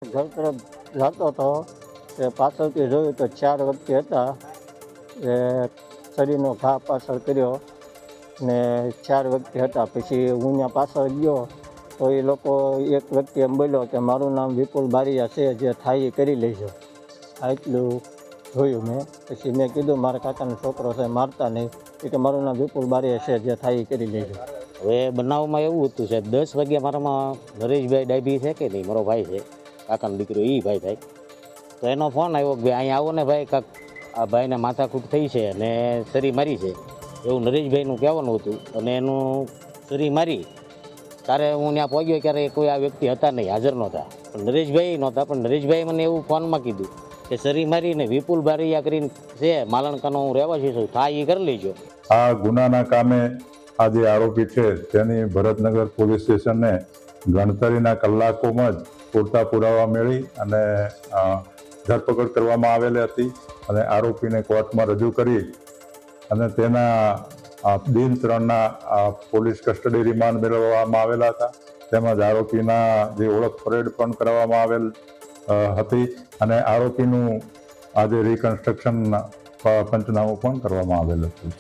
ઘર તરફ જતો હતો તે પાછળથી જોયું તો 4 વ્યક્તિ હતા. એ શરીરનો ઘા પાછળ કર્યો ને 4 વ્યક્તિ હતા. પછી હું ત્યાં પાછળ ગયો તો એ લોકો એક વ્યક્તિ એમ બોલ્યો કે મારું નામ વિપુલ બારિયા છે, જે થાય એ કરી લેજો. આટલું જોયું મેં. પછી મેં કીધું મારા કાકાનો છોકરો છે, મારતા નહીં. કે મારું નામ વિપુલ બારિયા છે, જે થાય એ કરી લેજો. હવે બનાવમાં એવું હતું સાહેબ, 10 વાગ્યા મારામાં નરેશભાઈ ડાયબી છે કે નહીં, મારો ભાઈ છે, કાકાનો દીકરો એ ભાઈ થાય. તો એનો ફોન આવ્યો કે ભાઈ અહીંયા આવો ને ભાઈ, કાક આ ભાઈને માથાકૂટ થઈ છે અને સરી મારી છે, એવું નરેશભાઈનું કહેવાનું હતું. અને એનું સરી મારી ત્યારે હું ત્યાં પહોંચ્યો ત્યારે કોઈ આ વ્યક્તિ હતા નહીં, હાજર નહોતા. પણ નરેશભાઈ નહોતા, પણ નરેશભાઈ મને એવું ફોનમાં કીધું કે સરી મારીને વિપુલ બારિયા કરીને છે, માલણકાનો હું રહેવાસી છું, થાય એ કરી લેજો. આ ગુનાના કામે આ જે આરોપી છે તેની ભરતનગર પોલીસ સ્ટેશનને ગણતરીના કલાકોમાં જ પૂરતા પુરાવા મેળવી અને ધરપકડ કરવામાં આવેલી હતી. અને આરોપીને કોર્ટમાં રજૂ કરી અને તેના દિન 3ના પોલીસ કસ્ટડી રિમાન્ડ મેળવવામાં આવેલા હતા. તેમજ આરોપીના જે ઓળખ પરેડ પણ કરવામાં આવેલ હતી અને આરોપીનું આજે રિકન્સ્ટ્રક્શન પંચનામું પણ કરવામાં આવેલ હતું.